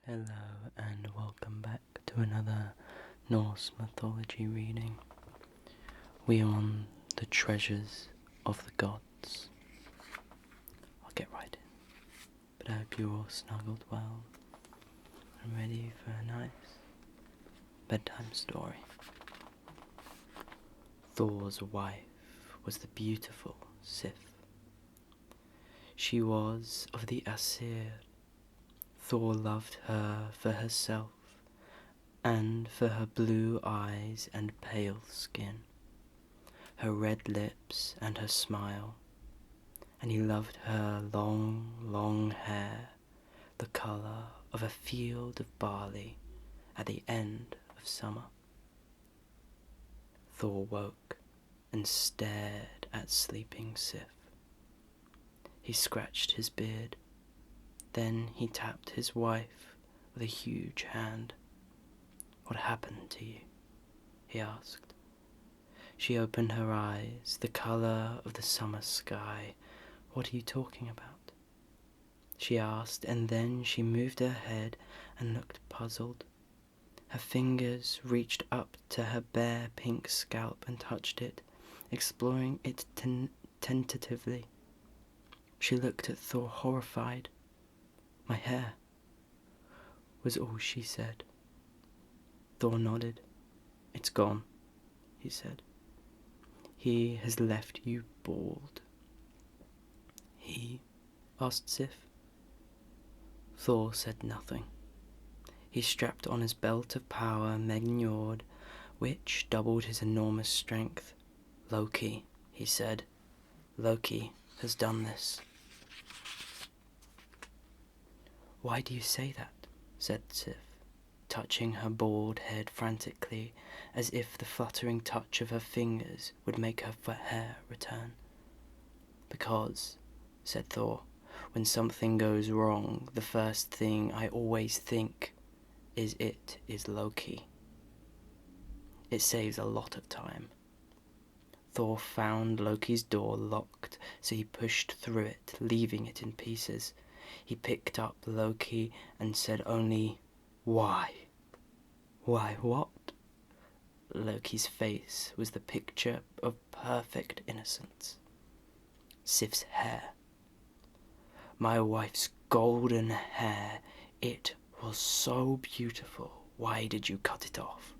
Hello and welcome back to another Norse mythology reading. We are on the treasures of the gods. I'll get right in, but I hope you're all snuggled well and ready for a nice bedtime story. Thor's wife was the beautiful Sif. She was of the Aesir. Thor loved her for herself and for her blue eyes and pale skin, her red lips and her smile, and he loved her long, long hair, the colour of a field of barley at the end of summer. Thor woke and stared at sleeping Sif. He scratched his beard, then he tapped his wife with a huge hand. "What happened to you?" he asked. She opened her eyes, the colour of the summer sky. "What are you talking about?" she asked, and then she moved her head and looked puzzled. Her fingers reached up to her bare pink scalp and touched it, exploring it tentatively. She looked at Thor horrified. "My hair," was all she said. Thor nodded. "It's gone," he said. "He has left you bald." "He?" asked Sif. Thor said nothing. He strapped on his belt of power Megnjord, which doubled his enormous strength. "Loki," he said. "Loki has done this." "Why do you say that?" said Sif, touching her bald head frantically, as if the fluttering touch of her fingers would make her hair return. "Because," said Thor, "when something goes wrong, the first thing I always think is it is Loki. It saves a lot of time." Thor found Loki's door locked, so he pushed through it, leaving it in pieces. He picked up Loki and said only, "Why?" "Why what?" Loki's face was the picture of perfect innocence. "Sif's hair. My wife's golden hair. It was so beautiful. Why did you cut it off?"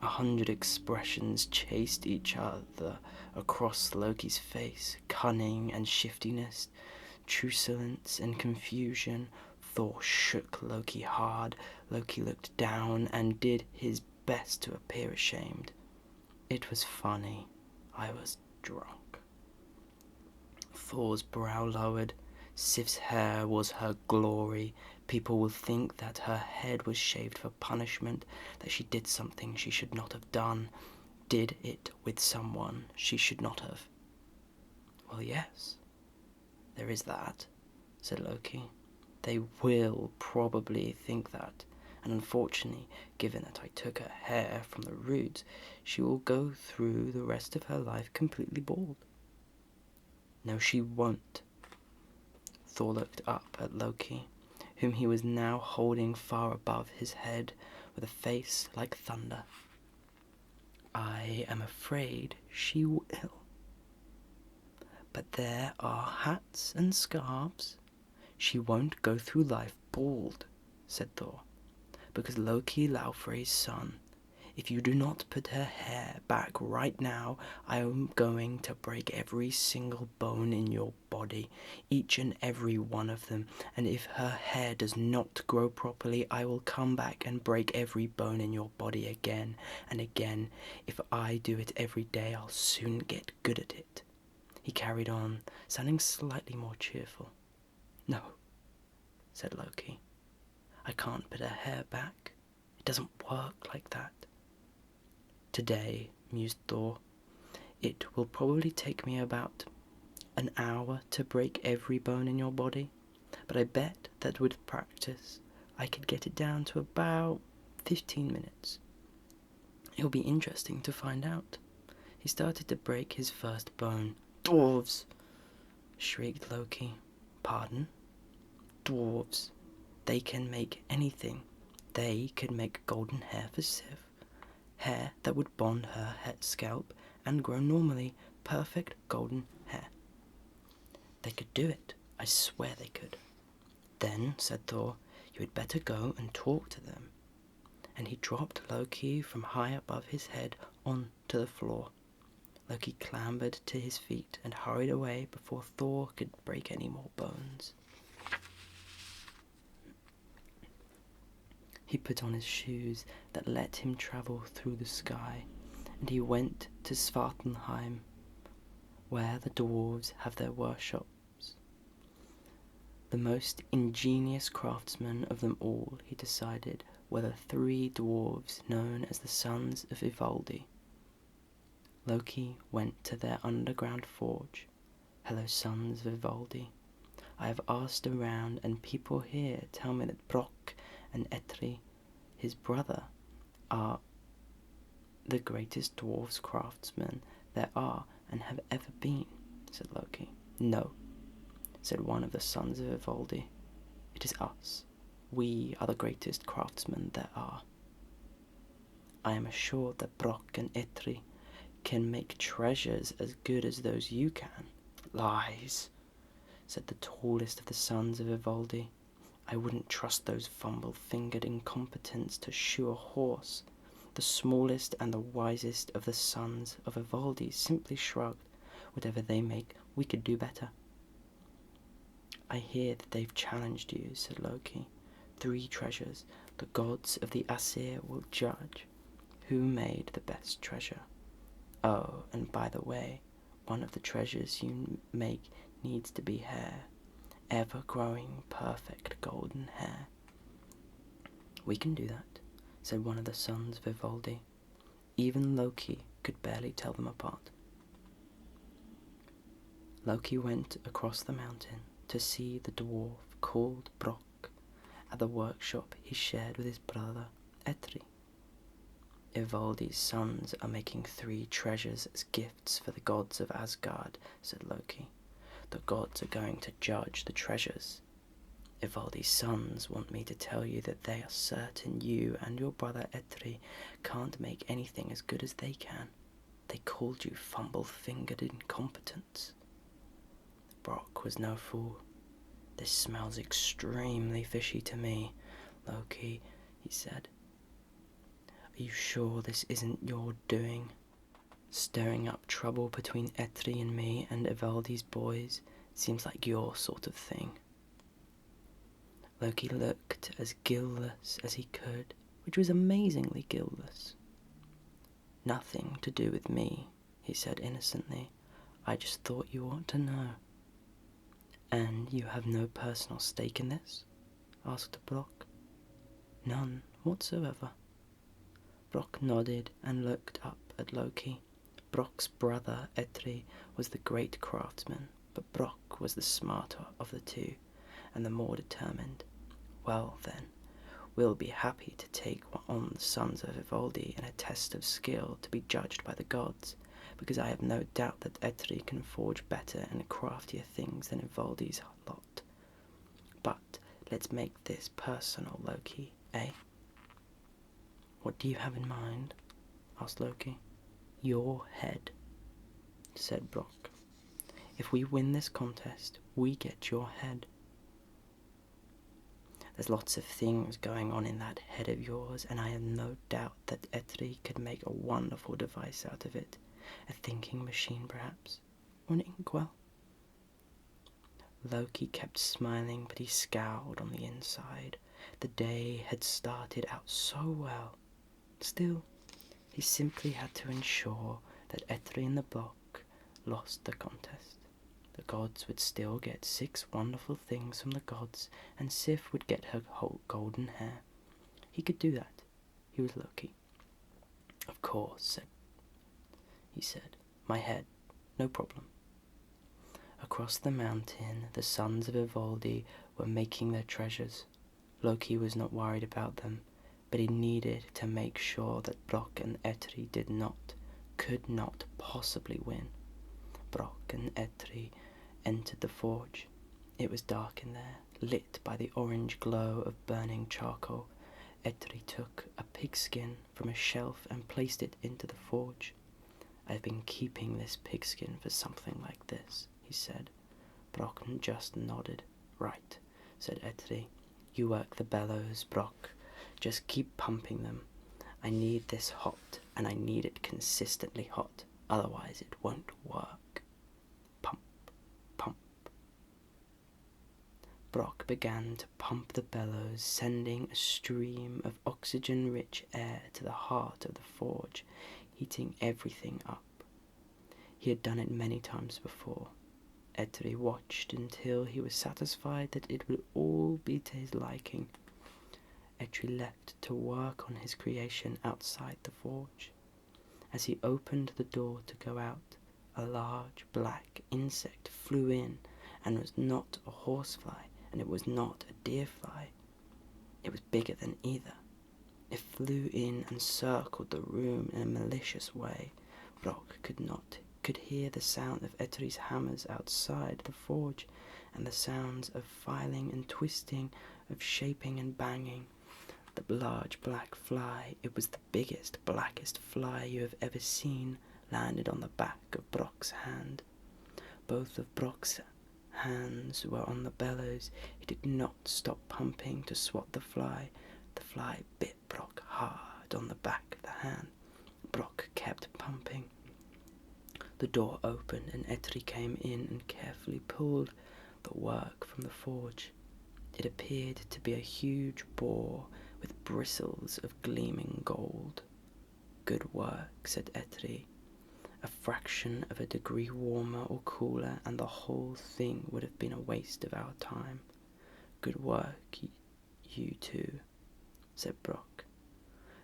100 expressions chased each other across Loki's face, cunning and shiftiness, truculence and confusion. Thor shook Loki hard. Loki looked down and did his best to appear ashamed. "It was funny. I was drunk." Thor's brow lowered. Sif's hair was her glory. People would think that her head was shaved for punishment, that she did something she should not have done, did it with someone she should not have. "Well, yes, there is that," said Loki. "They will probably think that, and unfortunately, given that I took her hair from the roots, she will go through the rest of her life completely bald." "No, she won't." Thor looked up at Loki, whom he was now holding far above his head, with a face like thunder. "I am afraid she will. But there are hats and scarves. She won't go through life bald," said Thor, "because Loki Laufrey's son. If you do not put her hair back right now, I am going to break every single bone in your body, each and every one of them, and if her hair does not grow properly, I will come back and break every bone in your body again and again. If I do it every day, I'll soon get good at it." He carried on, sounding slightly more cheerful. "No," said Loki. "I can't put her hair back. It doesn't work like that." "Today," mused Thor, "it will probably take me about an hour to break every bone in your body, but I bet that with practice I could get it down to about 15 minutes. It'll be interesting to find out." He started to break his first bone. "Dwarves!" shrieked Loki. "Pardon?" "Dwarves. They can make anything. They could make golden hair for Sif. Hair that would bond her scalp and grow normally, perfect golden hair. They could do it. I swear they could. Then, said Thor, you had better go and talk to them. And he dropped Loki from high above his head onto the floor. Loki clambered to his feet and hurried away before Thor could break any more bones. He put on his shoes that let him travel through the sky, and he went to Svartalheim, where the dwarves have their workshops. The most ingenious craftsmen of them all, he decided, were the 3 dwarves known as the Sons of Ivaldi. Loki went to their underground forge. Hello, Sons of Ivaldi. I have asked around, and people here tell me that Brock and Etri, his brother, are the greatest dwarves craftsmen there are and have ever been, said Loki. No, said one of the Sons of Ivaldi. It is us. We are the greatest craftsmen there are. I am assured that Brock and Etri can make treasures as good as those you can. Lies, said the tallest of the Sons of Ivaldi. I wouldn't trust those fumble-fingered incompetents to shoe a horse. The smallest and the wisest of the Sons of Ivaldi simply shrugged. Whatever they make, we could do better. I hear that they've challenged you, said Loki. 3 treasures. The gods of the Aesir will judge who made the best treasure. Oh, and by the way, one of the treasures you make needs to be hair. Ever-growing, perfect golden hair. We can do that, said one of the Sons of Ivaldi. Even Loki could barely tell them apart. Loki went across the mountain to see the dwarf called Brock at the workshop he shared with his brother Etri. Ivaldi's sons are making 3 treasures as gifts for the gods of Asgard, said Loki. The gods are going to judge the treasures. Ivaldi's sons want me to tell you that they are certain you and your brother Etri can't make anything as good as they can. They called you fumble-fingered incompetents. Brock was no fool. This smells extremely fishy to me, Loki, he said. Are you sure this isn't your doing? Stirring up trouble between Etri and me and Ivaldi's boys seems like your sort of thing. Loki looked as guileless as he could, which was amazingly guileless. Nothing to do with me, he said innocently. I just thought you ought to know. And you have no personal stake in this? Asked Brock. None whatsoever. Brock nodded and looked up at Loki. Brock's brother, Etri, was the great craftsman, but Brock was the smarter of the 2, and the more determined. Well then, we'll be happy to take on the Sons of Ivaldi in a test of skill to be judged by the gods, because I have no doubt that Etri can forge better and craftier things than Ivaldi's lot. But let's make this personal, Loki, eh? What do you have in mind? Asked Loki. Your head, said Brock. If we win this contest, we get your head. There's lots of things going on in that head of yours, and I have no doubt that Etri could make a wonderful device out of it. A thinking machine, perhaps, or an inkwell. Loki kept smiling, but he scowled on the inside. The day had started out so well. Still, he simply had to ensure that Etri and the block lost the contest. The gods would still get 6 wonderful things from the gods, and Sif would get her whole golden hair. He could do that. He was Loki. Of course, he said. My head, no problem. Across the mountain, the Sons of Ivaldi were making their treasures. Loki was not worried about them, but he needed to make sure that Brock and Etri could not possibly win. Brock and Etri entered the forge. It was dark in there. lit by the orange glow of burning charcoal. Etri took a pigskin from a shelf and placed it into the forge. "I've been keeping this pigskin for something like this," he said. Brock just nodded. "Right," said Etri. "You work the bellows, Brock. Just keep pumping them. I need this hot, and I need it consistently hot. Otherwise it won't work. Pump, pump." Brock began to pump the bellows, sending a stream of oxygen-rich air to the heart of the forge, heating everything up. He had done it many times before. Etri watched until he was satisfied that it would all be to his liking. Etri left to work on his creation outside the forge. As he opened the door to go out, a large black insect flew in, and was not a horsefly, and it was not a deer fly. It was bigger than either. It flew in and circled the room in a malicious way. Brock could hear the sound of Etri's hammers outside the forge, and the sounds of filing and twisting, of shaping and banging. The large black fly, it was the biggest, blackest fly you have ever seen, landed on the back of Brock's hand. Both of Brock's hands were on the bellows. He did not stop pumping to swat the fly. The fly bit Brock hard on the back of the hand. Brock kept pumping. The door opened and Etri came in and carefully pulled the work from the forge. It appeared to be a huge boar with bristles of gleaming gold. "Good work," said Etri. "A fraction of a degree warmer or cooler and the whole thing would have been a waste of our time. Good work, you two," said Brock.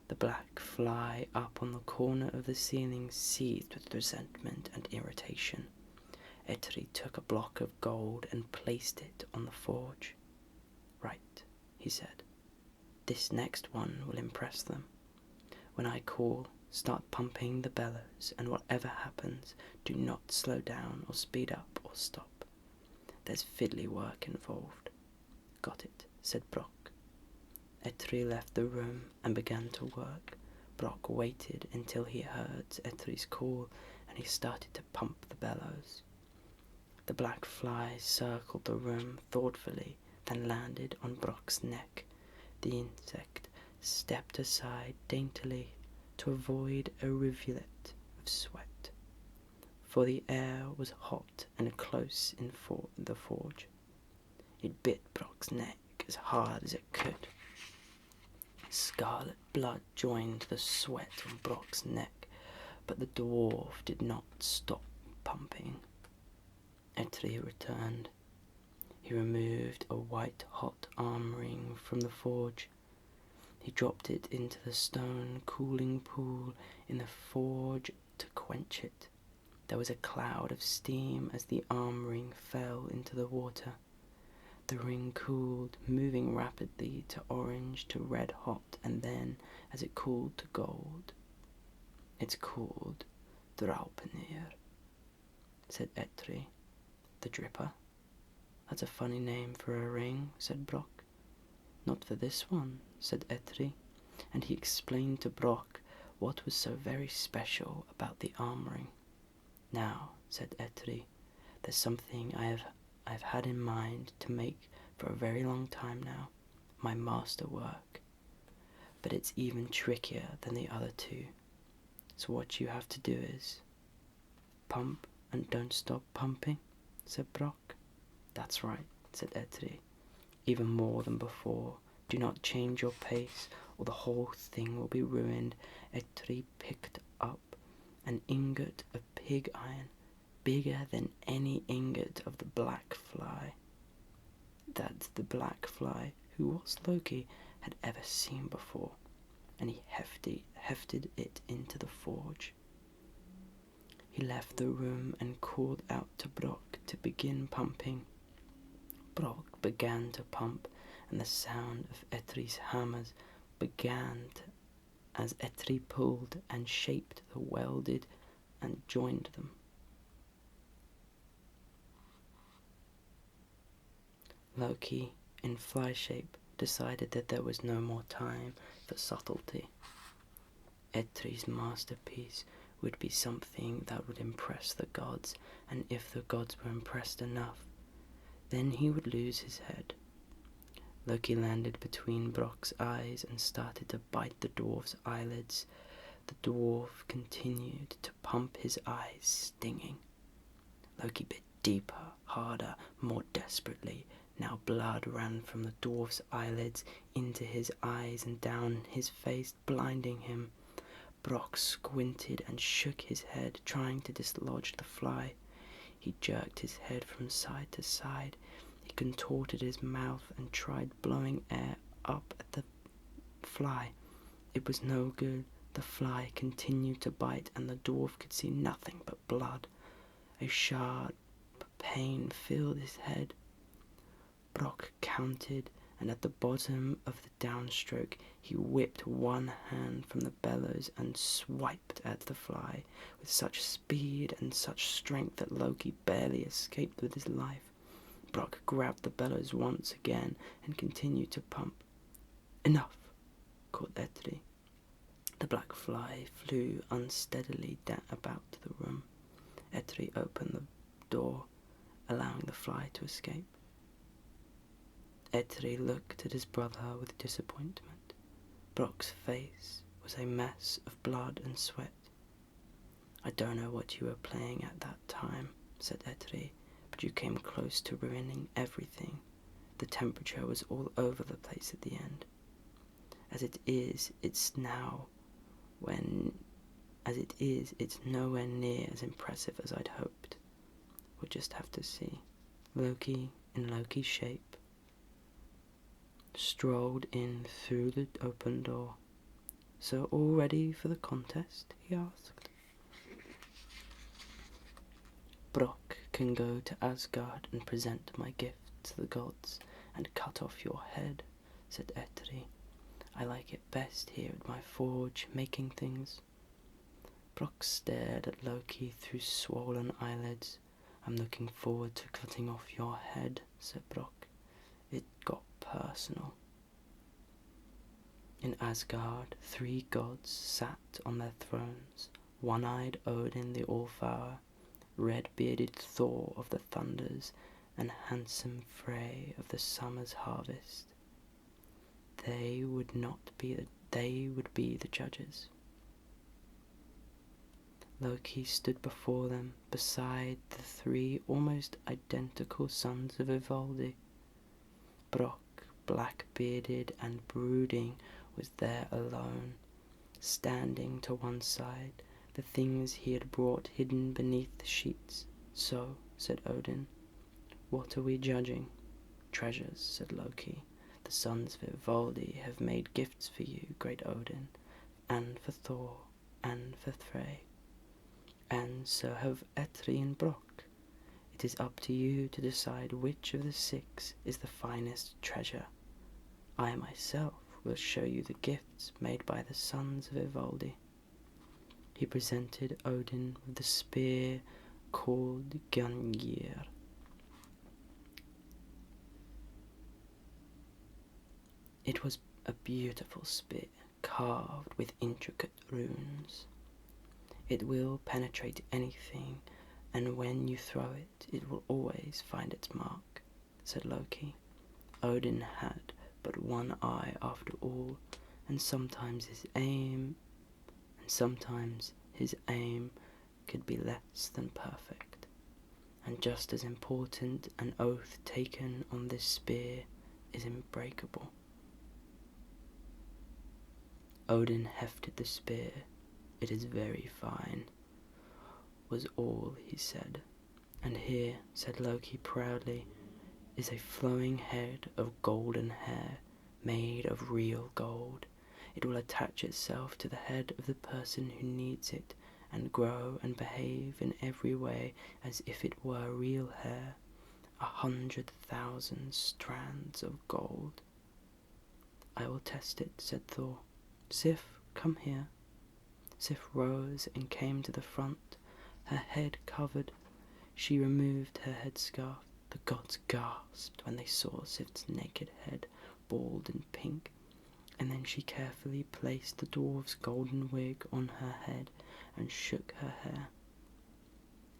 The black fly up on the corner of the ceiling seethed with resentment and irritation. Etri took a block of gold and placed it on the forge. "Right," he said. "This next one will impress them. When I call, start pumping the bellows, and whatever happens, do not slow down or speed up or stop. There's fiddly work involved." "Got it," said Brock. Etri left the room and began to work. Brock waited until he heard Etri's call, and he started to pump the bellows. The black fly circled the room thoughtfully, then landed on Brock's neck. The insect stepped aside daintily to avoid a rivulet of sweat, for the air was hot and close in the forge. It bit Brock's neck as hard as it could. Scarlet blood joined the sweat on Brock's neck, but the dwarf did not stop pumping. Etri returned. He removed a white-hot arm ring from the forge. He dropped it into the stone cooling pool in the forge to quench it. There was a cloud of steam as the arm ring fell into the water. The ring cooled, moving rapidly to orange to red hot, and then, as it cooled to gold. "It's called Draupnir," said Etri. "The Dripper? That's a funny name for a ring," said Brock. "Not for this one," said Etri, and he explained to Brock what was so very special about the arm ring. "Now," said Etri, "there's something I've had in mind to make for a very long time now, my masterwork. But it's even trickier than the other two. So what you have to do is pump and don't stop pumping," said Brock. "That's right," said Etri. "Even more than before. Do not change your pace, or the whole thing will be ruined." Etri picked up an ingot of pig iron, bigger than any ingot of the black fly that the black fly, who was Loki, had ever seen before, and he hefted it into the forge. He left the room and called out to Brock to begin pumping. Brock began to pump, and the sound of Etri's hammers began as Etri pulled and shaped the welded and joined them. Loki in fly shape, decided that there was no more time for subtlety. Etri's masterpiece would be something that would impress the gods, and if the gods were impressed enough, then he would lose his head. Loki landed between Brock's eyes and started to bite the dwarf's eyelids. The dwarf continued to pump his eyes, stinging. Loki bit deeper, harder, more desperately. Now blood ran from the dwarf's eyelids into his eyes and down his face, blinding him. Brock squinted and shook his head, trying to dislodge the fly. He jerked his head from side to side. He contorted his mouth and tried blowing air up at the fly. It was no good. The fly continued to bite, and the dwarf could see nothing but blood. A sharp pain filled his head. Brock counted, and at the bottom of the downstroke he whipped one hand from the bellows and swiped at the fly with such speed and such strength that Loki barely escaped with his life. Brock grabbed the bellows once again and continued to pump. "Enough!" called Etri. The black fly flew unsteadily about the room. Etri opened the door, allowing the fly to escape. Etri looked at his brother with disappointment. Brock's face was a mess of blood and sweat. "I don't know what you were playing at that time," said Etri, "but you came close to ruining everything. The temperature was all over the place at the end. As it is, it's nowhere near as impressive as I'd hoped. We'll just have to see." Loki, in Loki's shape, strolled in through the open door. "So all ready for the contest?" he asked. "Brock can go to Asgard and present my gift to the gods and cut off your head," said Etri. "I like it best here at my forge, making things." Brock stared at Loki through swollen eyelids. "I'm looking forward to cutting off your head," said Brock. It got personal. In Asgard, 3 gods sat on their thrones: one-eyed Odin the All-Father, red-bearded Thor of the thunders, and handsome Frey of the summer's harvest. They would be the judges. Loki stood before them, beside the 3 almost identical sons of Ivaldi. Brock, black-bearded and brooding, was there alone, standing to one side, the things he had brought hidden beneath the sheets. "So," said Odin, "what are we judging?" "Treasures," said Loki. "The sons of Ivaldi have made gifts for you, great Odin, and for Thor, and for Frey. And so have Etri and Brock. It is up to you to decide which of the 6 is the finest treasure. I myself will show you the gifts made by the sons of Ivaldi." He presented Odin with the spear called Gungnir. It was a beautiful spear, carved with intricate runes. "It will penetrate anything, and when you throw it, it will always find its mark," said Loki. Odin had but one eye after all, and sometimes his aim could be less than perfect. And just as important, an oath taken on this spear is unbreakable. Odin hefted the spear. "It is very fine," was all he said. "And here," said Loki proudly, "is a flowing head of golden hair, made of real gold. It will attach itself to the head of the person who needs it, and grow and behave in every way as if it were real hair, 100,000 strands of gold." "I will test it," said Thor. "Sif, come here." Sif rose and came to the front, her head covered. She removed her headscarf. The gods gasped when they saw Sif's naked head, bald and pink, and then she carefully placed the dwarf's golden wig on her head and shook her hair.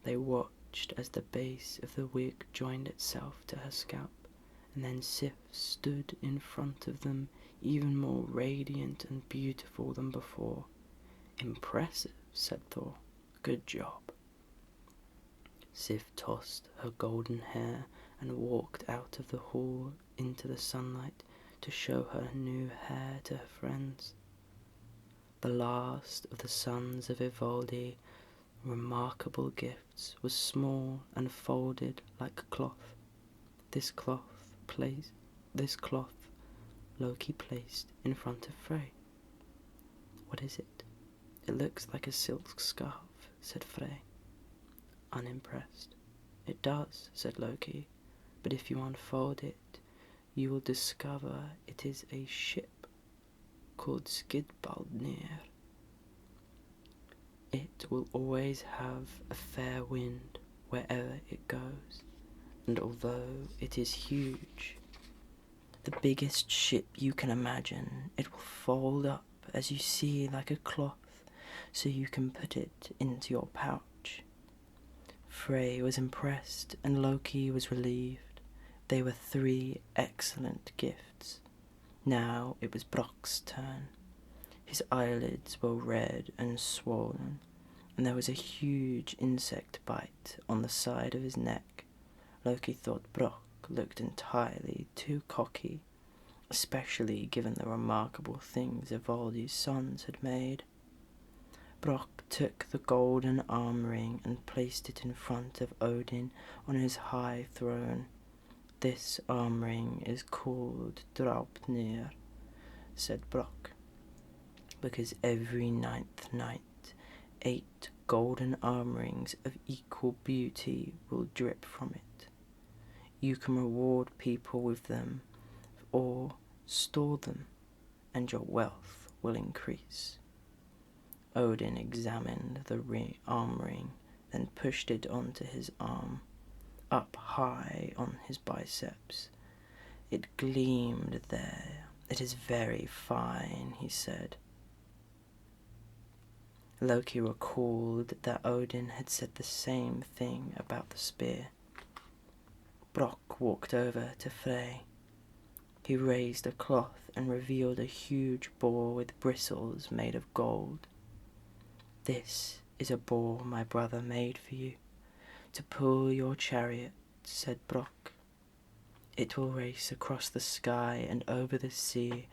They watched as the base of the wig joined itself to her scalp, and then Sif stood in front of them, even more radiant and beautiful than before. "Impressive," said Thor. "Good job." Sif tossed her golden hair and walked out of the hall into the sunlight to show her new hair to her friends. The last of the sons of Ivaldi remarkable gifts was small and folded like a cloth. This cloth Loki placed in front of Frey. "What is it?" "It looks like a silk scarf," said Frey, unimpressed. "It does," said Loki, "but if you unfold it, you will discover it is a ship called Skidbaldnir. It will always have a fair wind wherever it goes, and although it is huge, the biggest ship you can imagine, it will fold up as you see like a cloth, so you can put it into your pouch." Frey was impressed and Loki was relieved. They were 3 excellent gifts. Now it was Brock's turn. His eyelids were red and swollen, and there was a huge insect bite on the side of his neck. Loki thought Brock looked entirely too cocky, especially given the remarkable things Ivaldi's sons had made. Brock took the golden arm ring and placed it in front of Odin on his high throne. "This arm ring is called Draupnir," said Brock, "because every 9th night 8 golden arm rings of equal beauty will drip from it. You can reward people with them or store them, and your wealth will increase." Odin examined the arm ring, then pushed it onto his arm, up high on his biceps. It gleamed there. "It is very fine," he said. Loki recalled that Odin had said the same thing about the spear. Brock walked over to Frey. He raised a cloth and revealed a huge boar with bristles made of gold. "This is a boar my brother made for you, to pull your chariot," said Brock. "It will race across the sky and over the sea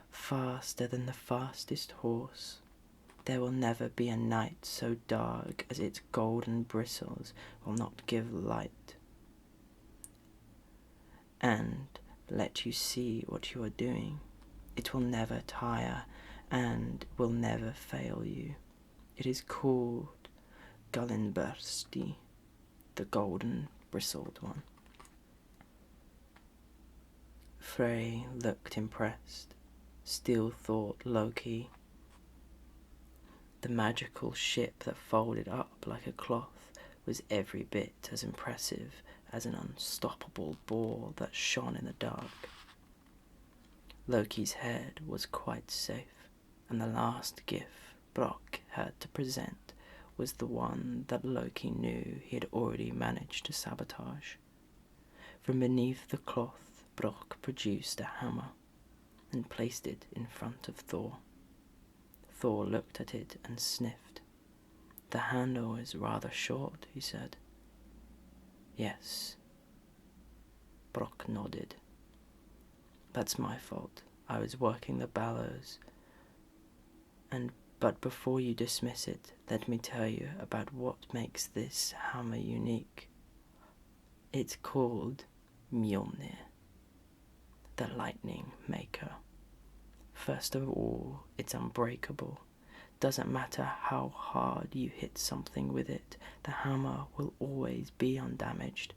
faster than the fastest horse. There will never be a night so dark as its golden bristles will not give light, and let you see what you are doing. It will never tire and will never fail you. It is called Gullinbursti, the golden bristled one." Frey looked impressed, still thought Loki. The magical ship that folded up like a cloth was every bit as impressive as an unstoppable boar that shone in the dark. Loki's head was quite safe, and the last gift Brock had to present was the one that Loki knew he had already managed to sabotage. From beneath the cloth, Brock produced a hammer and placed it in front of Thor. Thor looked at it and sniffed. "The handle is rather short," he said. "Yes." Brock nodded. "That's my fault. I was working the bellows. But before you dismiss it, let me tell you about what makes this hammer unique. It's called Mjolnir, the lightning maker. First of all, it's unbreakable. Doesn't matter how hard you hit something with it, the hammer will always be undamaged."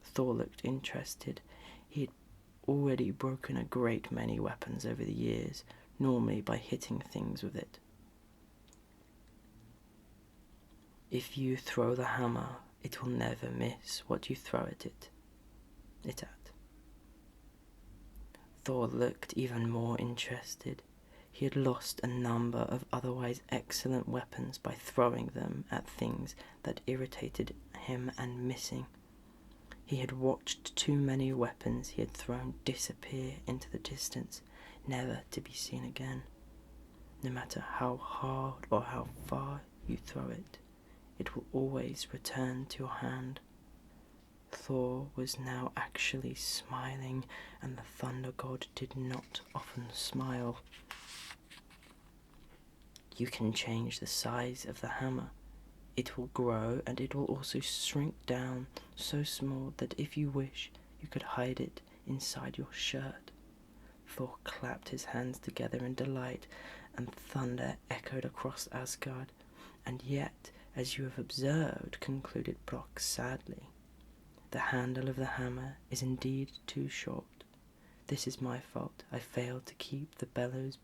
Thor looked interested. He had already broken a great many weapons over the years, normally by hitting things with it. "If you throw the hammer, it will never miss what you throw at it," it at? Thor looked even more interested. He had lost a number of otherwise excellent weapons by throwing them at things that irritated him and missing. He had watched too many weapons he had thrown disappear into the distance, never to be seen again. No matter how hard or how far you throw it, it will always return to your hand. Thor was now actually smiling, and the thunder god did not often smile. You can change the size of the hammer. It will grow, and it will also shrink down so small that if you wish, you could hide it inside your shirt. Thor clapped his hands together in delight, and thunder echoed across Asgard. And yet, as you have observed, concluded Brock sadly, the handle of the hammer is indeed too short. This is my fault. I failed to keep the bellows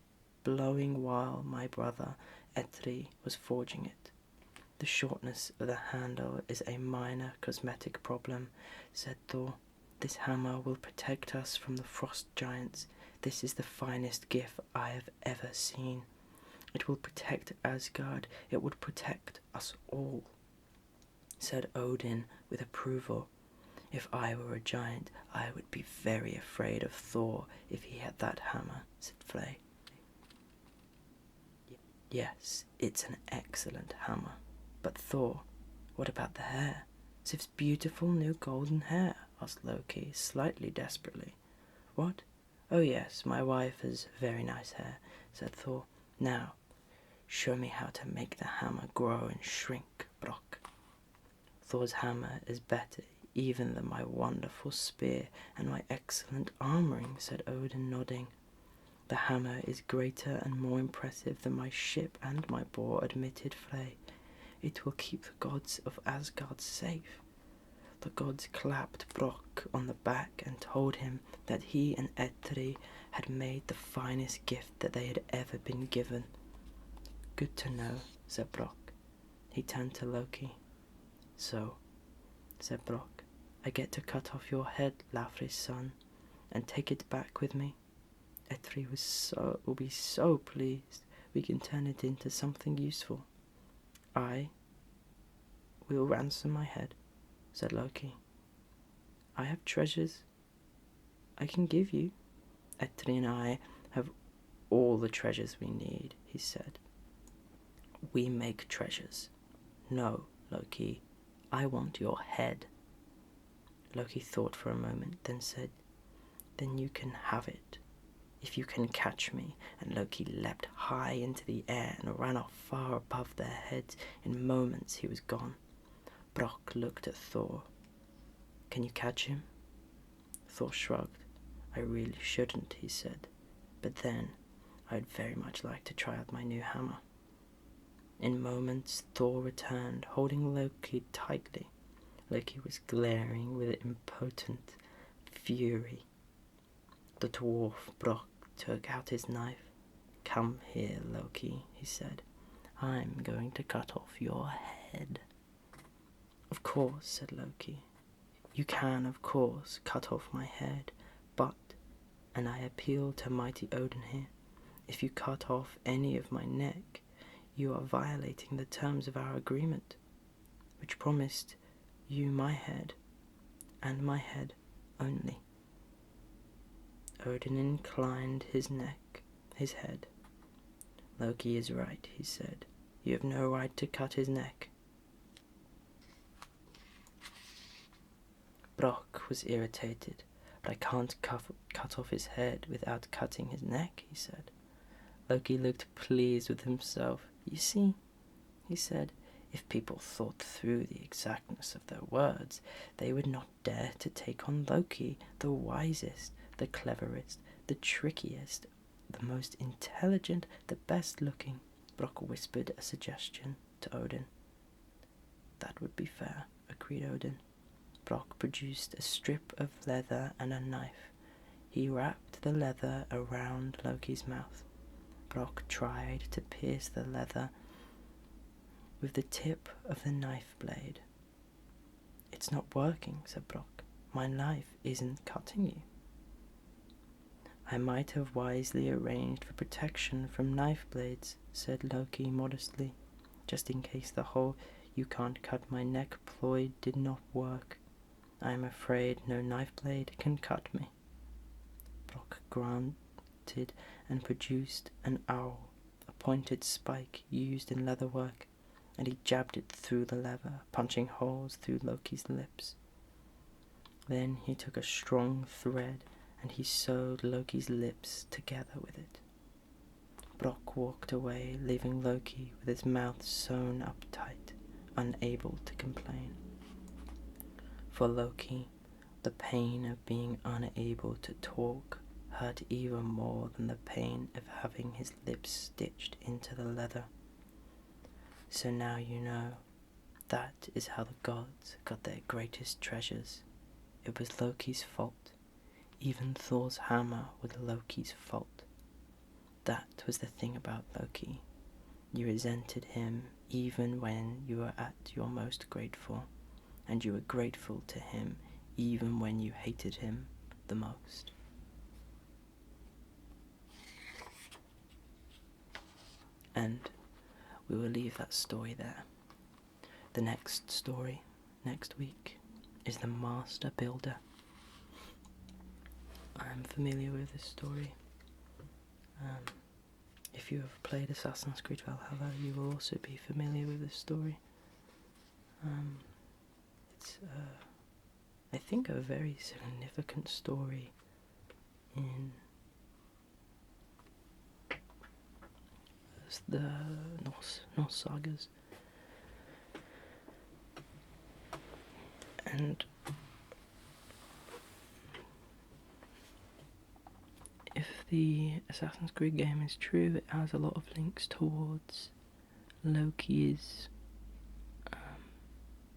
blowing while my brother Etri was forging it. The shortness of the handle is a minor cosmetic problem, said Thor. This hammer will protect us from the frost giants. This is the finest gift I have ever seen. It will protect Asgard. It would protect us all, said Odin with approval. If I were a giant, I would be very afraid of Thor if he had that hammer, said Frey. Yes, it's an excellent hammer. But Thor, what about the hair? Sif's beautiful new golden hair, asked Loki, slightly desperately. What? Oh yes, my wife has very nice hair, said Thor. Now, show me how to make the hammer grow and shrink, Brock. Thor's hammer is better even than my wonderful spear and my excellent armouring, said Odin, nodding. The hammer is greater and more impressive than my ship and my boar, admitted Frey. It will keep the gods of Asgard safe. The gods clapped Brock on the back and told him that he and Etri had made the finest gift that they had ever been given. Good to know, said Brock. He turned to Loki. So, said Brock, I get to cut off your head, Lafrey's son, and take it back with me. Etri will be so pleased. We can turn it into something useful. I will ransom my head, said Loki. I have treasures I can give you. Etri and I have all the treasures we need, he said. We make treasures. No, Loki, I want your head. Loki thought for a moment, then said, Then you can have it, if you can catch me. And Loki leapt high into the air and ran off far above their heads. In moments he was gone. Brock looked at Thor. Can you catch him? Thor shrugged. I really shouldn't, he said. But then, I'd very much like to try out my new hammer. In moments, Thor returned, holding Loki tightly. Loki was glaring with impotent fury. The dwarf Brock took out his knife. Come here, Loki, he said. I'm going to cut off your head. Of course, said Loki. You can, of course, cut off my head, but, and I appeal to mighty Odin here, if you cut off any of my neck, you are violating the terms of our agreement, which promised you my head, and my head only. Odin inclined his head. Loki is right, he said. You have no right to cut his neck. Brock was irritated. But I can't cut off his head without cutting his neck, he said. Loki looked pleased with himself. You see, he said, if people thought through the exactness of their words, they would not dare to take on Loki, the wisest, the cleverest, the trickiest, the most intelligent, the best looking. Brock whispered a suggestion to Odin. That would be fair, agreed Odin. Brock produced a strip of leather and a knife. He wrapped the leather around Loki's mouth. Brock tried to pierce the leather with the tip of the knife blade. It's not working, said Brock. my knife isn't cutting you. I might have wisely arranged for protection from knife blades, said Loki modestly, just in case the whole "you can't cut my neck" ploy did not work. I am afraid no knife blade can cut me. Brock grunted and produced an awl, a pointed spike used in leatherwork, and he jabbed it through the leather, punching holes through Loki's lips. Then he took a strong thread and he sewed Loki's lips together with it. Brock walked away, leaving Loki with his mouth sewn up tight, unable to complain. For Loki, the pain of being unable to talk hurt even more than the pain of having his lips stitched into the leather. So now you know, that is how the gods got their greatest treasures. It was Loki's fault. Even Thor's hammer was Loki's fault. That was the thing about Loki. You resented him even when you were at your most grateful, and you were grateful to him even when you hated him the most. And we will leave that story there. The next story, next week, is The Master Builder. I'm familiar with this story. If you have played Assassin's Creed Valhalla, you will also be familiar with this story. It's, I think, a very significant story in the Norse sagas. And if the Assassin's Creed game is true, it has a lot of links towards Loki's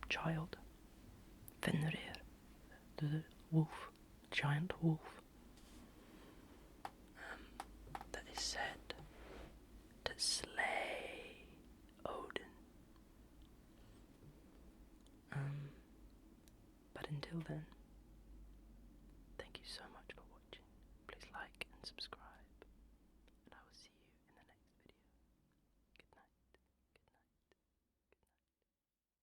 child, Fenrir, the wolf, giant wolf, that is said to slay Odin. But until then,